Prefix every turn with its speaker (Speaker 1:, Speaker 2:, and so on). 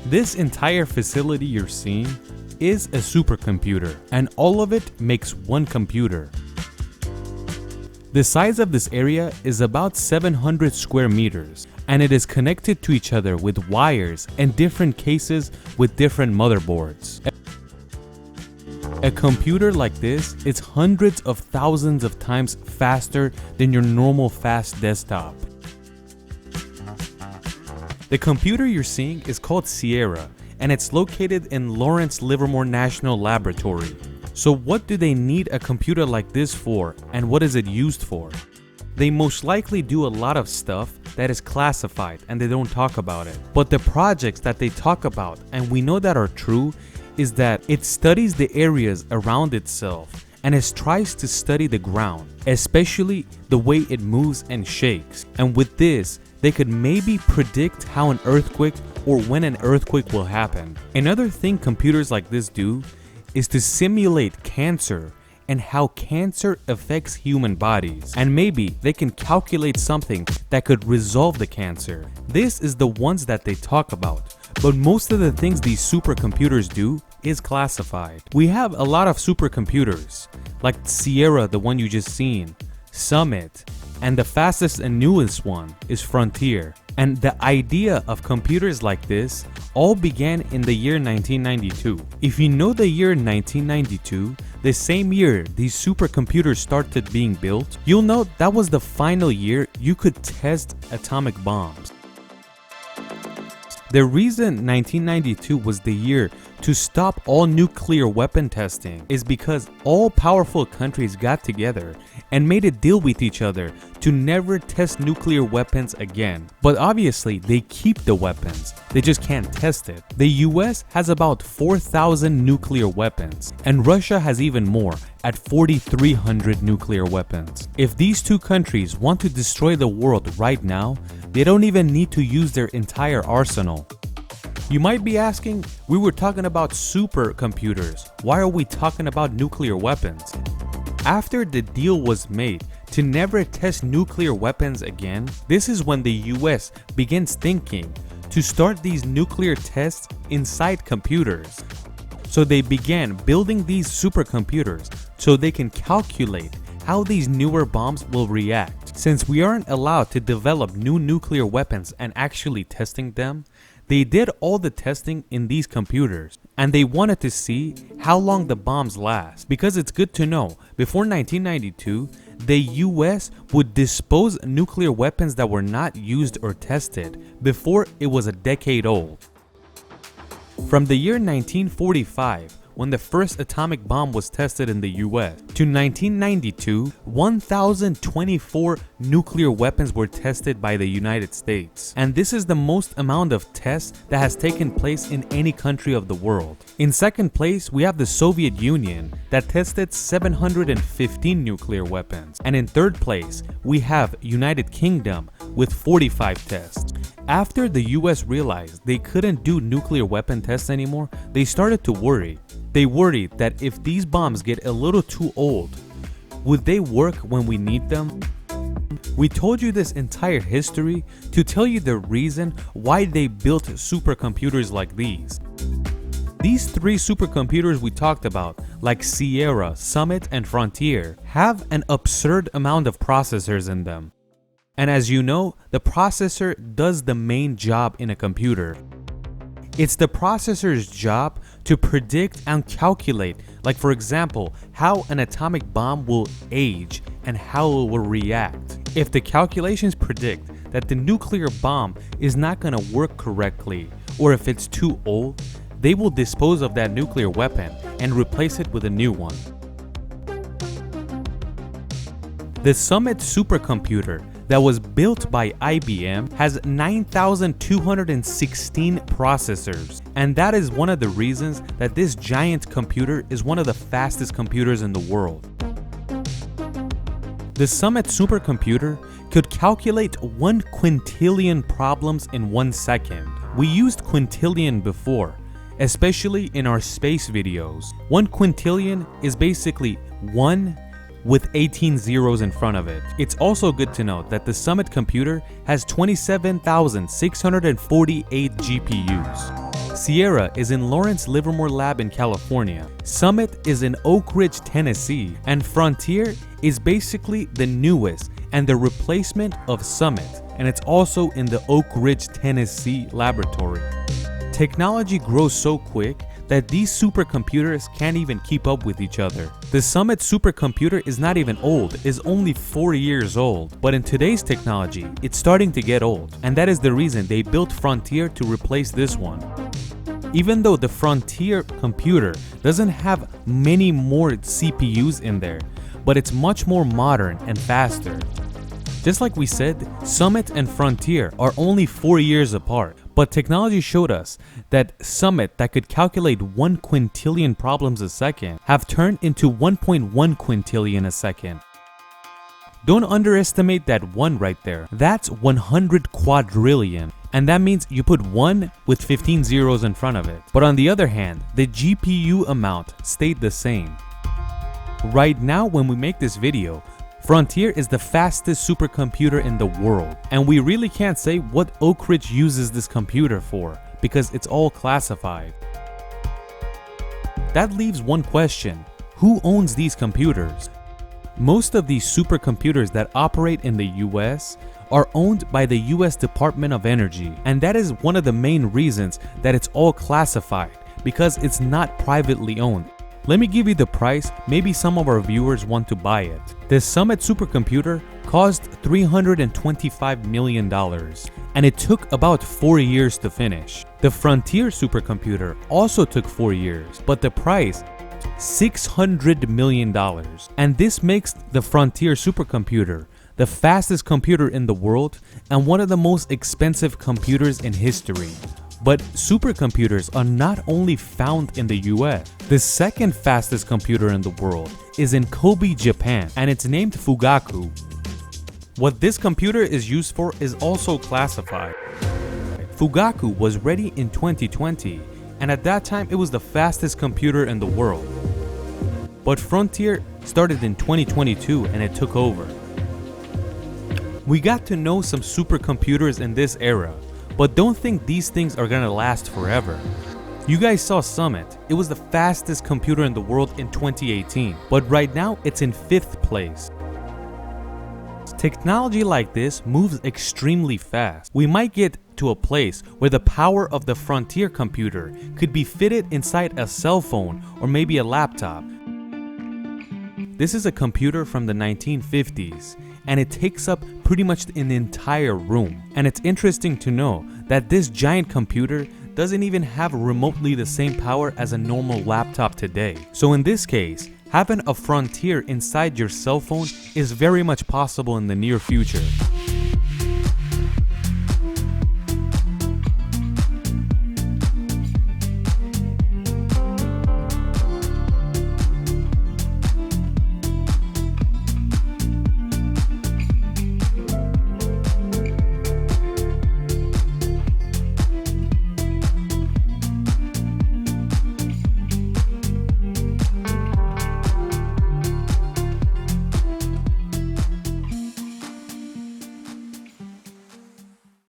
Speaker 1: This entire facility you're seeing is a supercomputer, and all of it makes one computer. The size of this area is about 700 square meters, and it is connected to each other with wires and different cases with different motherboards. A computer like this is hundreds of thousands of times faster than your normal fast desktop. The computer you're seeing is called Sierra, and it's located in Lawrence Livermore National Laboratory. So what do they need a computer like this for, and what is it used for? They most likely do a lot of stuff that is classified and they don't talk about it. But the projects that they talk about, and we know that are true, is that it studies the areas around itself and it tries to study the ground, especially the way it moves and shakes. And with this, they could maybe predict how an earthquake or when an earthquake will happen. Another thing computers like this do is to simulate cancer and how cancer affects human bodies. And maybe they can calculate something that could resolve the cancer. This is the ones that they talk about. But most of the things these supercomputers do is classified. We have a lot of supercomputers, like Sierra, the one you just seen, Summit, and the fastest and newest one is Frontier. And the idea of computers like this all began in the year 1992. If you know the year 1992, the same year these supercomputers started being built, you'll know that was the final year you could test atomic bombs. The reason 1992 was the year to stop all nuclear weapon testing is because all powerful countries got together and made a deal with each other to never test nuclear weapons again. But obviously they keep the weapons, they just can't test it. The US has about 4,000 nuclear weapons, and Russia has even more at 4,300 nuclear weapons. If these two countries want to destroy the world right now, they don't even need to use their entire arsenal. You might be asking, we were talking about supercomputers, why are we talking about nuclear weapons? After the deal was made to never test nuclear weapons again, this is when the US begins thinking to start these nuclear tests inside computers. So they began building these supercomputers so they can calculate how these newer bombs will react. Since we aren't allowed to develop new nuclear weapons and actually testing them, they did all the testing in these computers, and they wanted to see how long the bombs last. Because it's good to know, before 1992, the US would dispose nuclear weapons that were not used or tested before it was a decade old. From the year 1945, when the first atomic bomb was tested in the US, to 1992, 1,024 nuclear weapons were tested by the United States. And this is the most amount of tests that has taken place in any country of the world. In second place, we have the Soviet Union that tested 715 nuclear weapons. And in third place, we have United Kingdom with 45 tests. After the US realized they couldn't do nuclear weapon tests anymore, they started to worry. They worried that if these bombs get a little too old, would they work when we need them? We told you this entire history to tell you the reason why they built supercomputers like these. These three supercomputers we talked about, like Sierra, Summit, and Frontier, have an absurd amount of processors in them. And as you know, the processor does the main job in a computer. It's the processor's job to predict and calculate, like for example, how an atomic bomb will age and how it will react. If the calculations predict that the nuclear bomb is not going to work correctly, or if it's too old, they will dispose of that nuclear weapon and replace it with a new one. The Summit supercomputer that was built by IBM has 9,216 processors, and that is one of the reasons that this giant computer is one of the fastest computers in the world. The Summit supercomputer could calculate 1 quintillion problems in 1 second. We used quintillion before, especially in our space videos. 1 quintillion is basically 1 with 18 zeros in front of it. It's also good to note that the Summit computer has 27,648 GPUs. Sierra is in Lawrence Livermore Lab in California. Summit is in Oak Ridge, Tennessee. And Frontier is basically the newest and the replacement of Summit. And it's also in the Oak Ridge, Tennessee laboratory. Technology grows so quick that these supercomputers can't even keep up with each other. The Summit supercomputer is not even old, is only 4 years old. But in today's technology, it's starting to get old. And that is the reason they built Frontier to replace this one. Even though the Frontier computer doesn't have many more CPUs in there, but it's much more modern and faster. Just like we said, Summit and Frontier are only 4 years apart, but technology showed us that Summit that could calculate 1 quintillion problems a second have turned into 1.1 quintillion a second. Don't underestimate that 1 right there. That's 100 quadrillion. And that means you put 1 with 15 zeros in front of it. But on the other hand, the GPU amount stayed the same. Right now when we make this video, Frontier is the fastest supercomputer in the world, and we really can't say what Oak Ridge uses this computer for because it's all classified. That leaves one question: who owns these computers? Most of these supercomputers that operate in the US are owned by the US Department of Energy, and that is one of the main reasons that it's all classified, because it's not privately owned. Let me give you the price, maybe some of our viewers want to buy it. The Summit supercomputer cost $325 million, and it took about 4 years to finish. The Frontier supercomputer also took 4 years, but the price, $600 million. And this makes the Frontier supercomputer the fastest computer in the world and one of the most expensive computers in history. But supercomputers are not only found in the US. The second fastest computer in the world is in Kobe, Japan, and it's named Fugaku. What this computer is used for is also classified. Fugaku was ready in 2020, and at that time it was the fastest computer in the world. But Frontier started in 2022 and it took over. We got to know some supercomputers in this era, but don't think these things are gonna last forever. You guys saw Summit. It was the fastest computer in the world in 2018, but right now it's in 5th place. Technology like this moves extremely fast. We might get to a place where the power of the Frontier computer could be fitted inside a cell phone or maybe a laptop. This is a computer from the 1950s, and it takes up pretty much an entire room. And it's interesting to know that this giant computer doesn't even have remotely the same power as a normal laptop today. So in this case, having a Frontier inside your cell phone is very much possible in the near future.